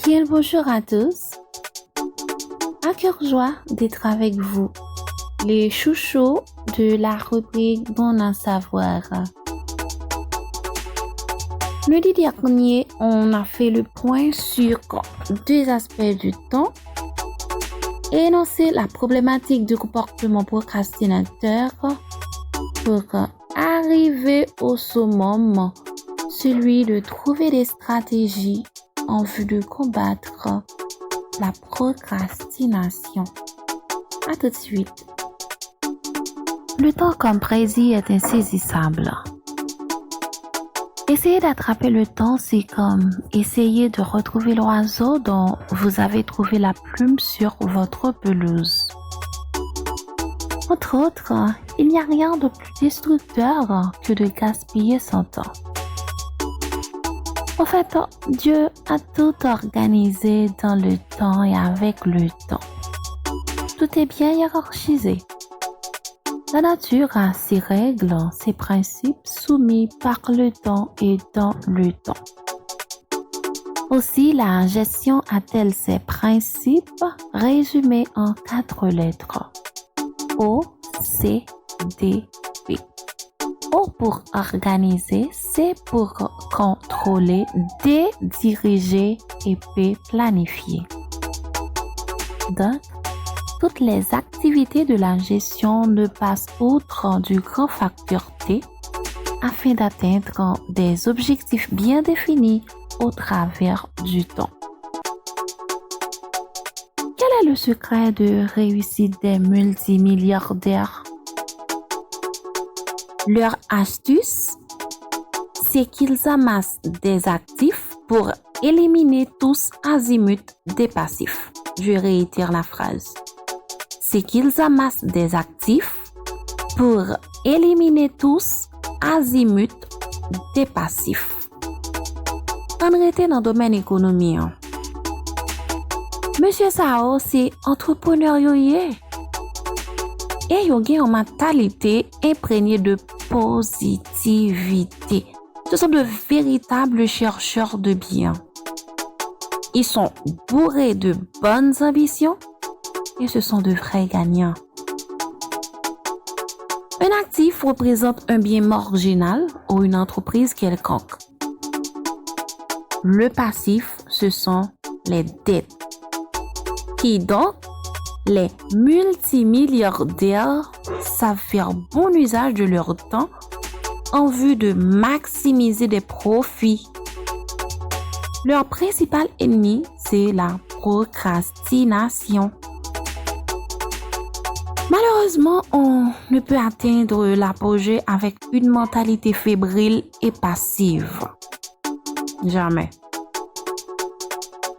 Bien le bonjour à tous. À cœur joie d'être avec vous, les chouchous de la rubrique Bon à savoir. Lundi dernier, on a fait le point sur deux aspects du temps et énoncé la problématique du comportement procrastinateur pour arriver au summum, celui de trouver des stratégies en vue de combattre la procrastination. À tout de suite. Le temps comme prédit est insaisissable. Essayer d'attraper le temps, c'est comme essayer de retrouver l'oiseau dont vous avez trouvé la plume sur votre pelouse. Entre autres, il n'y a rien de plus destructeur que de gaspiller son temps. En fait, Dieu a tout organisé dans le temps et avec le temps. Tout est bien hiérarchisé. La nature a ses règles, ses principes soumis par le temps et dans le temps. Aussi, la gestion a-t-elle ses principes résumés en 4 lettres. O, C, D, P. O pour organiser, C pour contrôler, D diriger et P planifier. Donc, toutes les activités de la gestion ne passent outre du grand facteur T afin d'atteindre des objectifs bien définis au travers du temps. Quel est le secret de réussite des multimilliardaires? Leur astuce, c'est qu'ils amassent des actifs pour éliminer tous azimuts des passifs. Je réitère la phrase. C'est qu'ils amassent des actifs pour éliminer tous azimuts des passifs. On était dans le domaine économique. Monsieur Sao, c'est entrepreneur yoye. Et yo gen une mentalité imprégnée de positivité. Ce sont de véritables chercheurs de bien. Ils sont bourrés de bonnes ambitions et ce sont de vrais gagnants. Un actif représente un bien marginal ou une entreprise quelconque. Le passif, ce sont les dettes. Qui donc, les multimilliardaires savent faire bon usage de leur temps en vue de maximiser des profits. Leur principal ennemi, c'est la procrastination. Malheureusement, on ne peut atteindre l'apogée avec une mentalité fébrile et passive. Jamais.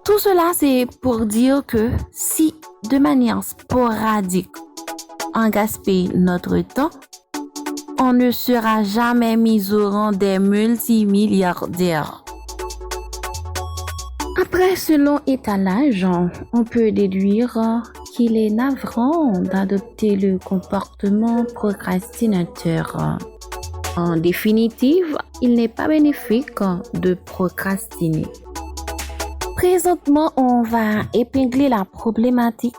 Tout cela, c'est pour dire que si, de manière sporadique, on gaspille notre temps, on ne sera jamais mis au rang des multimilliardaires. Après, selon étalage, on peut déduire qu'il est navrant d'adopter le comportement procrastinateur. En définitive, il n'est pas bénéfique de procrastiner. Présentement, on va épingler la problématique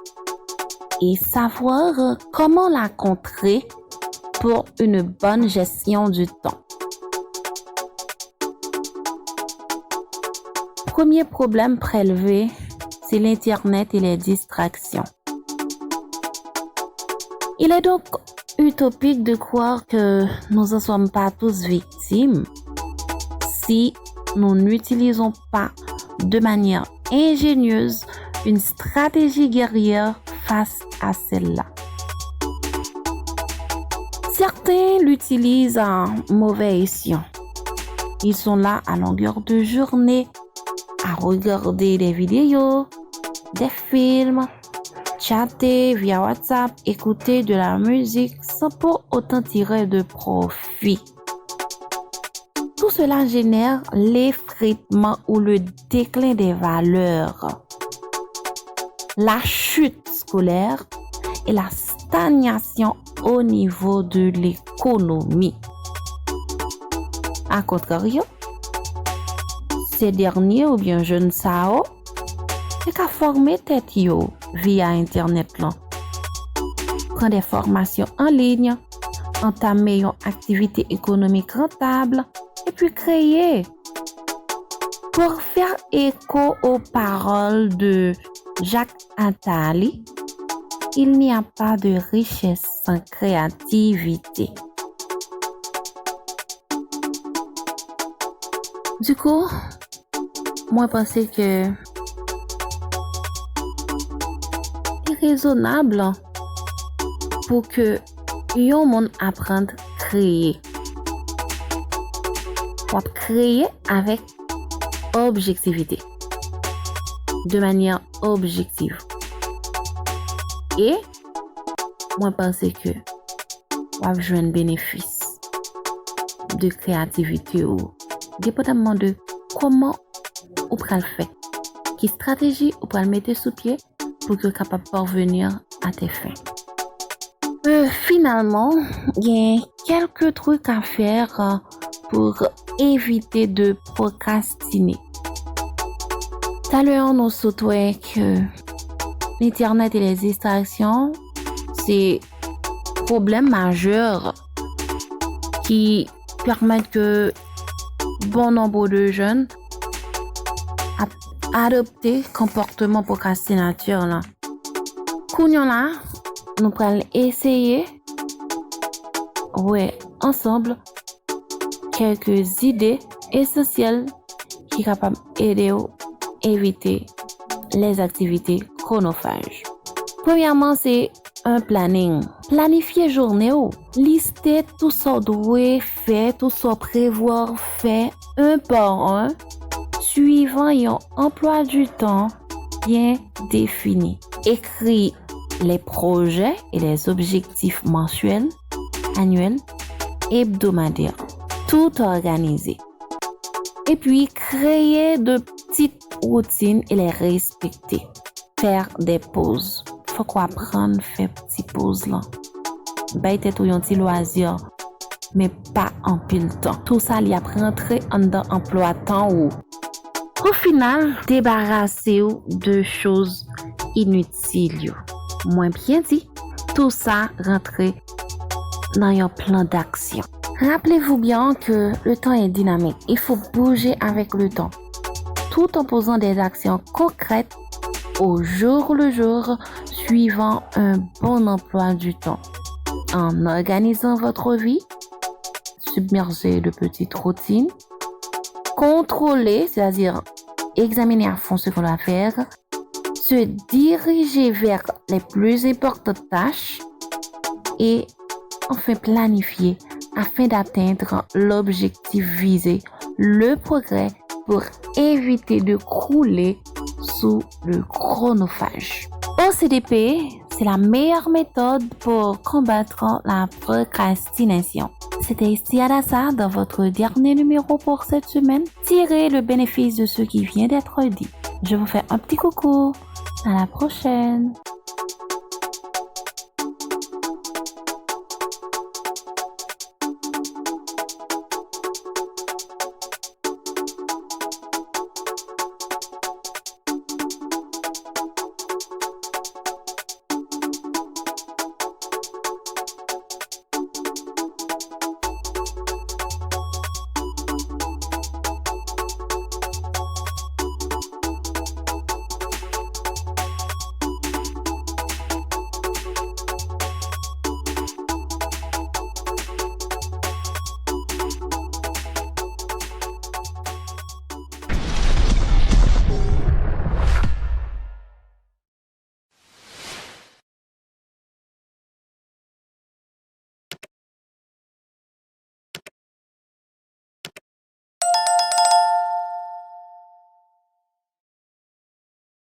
et savoir comment la contrer pour une bonne gestion du temps. Premier problème prélevé, c'est l'Internet et les distractions. Il est donc utopique de croire que nous n'en sommes pas tous victimes si nous n'utilisons pas de manière ingénieuse une stratégie guerrière face à celle-là. Certains l'utilisent en mauvais escient. Ils sont là à longueur de journée à regarder des vidéos, des films, chatter via WhatsApp, écouter de la musique sans pour autant tirer de profit. Tout cela génère l'effritement ou le déclin des valeurs, la chute scolaire et la stagnation au niveau de l'économie. A contrario, ces derniers ou bien jeunes Sao c'est qu'à former tête yo via Internet là. Prendre des formations en ligne, entamer une activité économique rentable et puis créer. Pour faire écho aux paroles de Jacques Attali, il n'y a pas de richesse sans créativité. Du coup, moi je pense que c'est raisonnable pour que yon monde apprenne à créer. Pour créer avec objectivité, de manière objective. Et moi je pense que on va jouer un bénéfice de créativité ou dépendamment de comment on peut le faire, quelle stratégie on peut le mettre sous pied pour que capable de parvenir à tes fins. Finalement, il y a quelques trucs à faire pour éviter de procrastiner. Tout à l'heure, nous souhaitons que l'Internet et les distractions, c'est un problème majeur qui permettent que bon nombre de jeunes adopter comportement procrastinateur là. Kounyon là, nous allons essayer ensemble quelques idées essentielles qui sont capables d'aider à éviter les activités chronophages. Premièrement, c'est un planning. Planifier journée ou lister tout ce qu'on doit faire, tout ce qu'on prévoir faire un par un, suivant un emploi du temps bien défini. Écris les projets et les objectifs mensuels, annuels, hebdomadaires, tout organisé. Et puis, créer de petites routines et les respecter. Faire des pauses. Faut qu'on apprenne à faire petites pauses là. Bailler tout un petit loisir, mais pas en pile temps. Tout ça, il y a rentrer en dans emploi temps ou au final, débarrasser de choses inutiles. Moins bien dit, tout ça rentrer dans un plan d'action. Rappelez-vous bien que le temps est dynamique. Il faut bouger avec le temps, tout en posant des actions concrètes au jour le jour, suivant un bon emploi du temps. En organisant votre vie, submergez de petites routines, contrôler, c'est-à-dire examiner à fond ce qu'on va faire, se diriger vers les plus importantes tâches et enfin planifier afin d'atteindre l'objectif visé, le progrès pour éviter de crouler sous le chronophage. OCDP, c'est la meilleure méthode pour combattre la procrastination. C'était Stiadassa dans votre dernier numéro pour cette semaine. Tirez le bénéfice de ce qui vient d'être dit. Je vous fais un petit coucou. À la prochaine.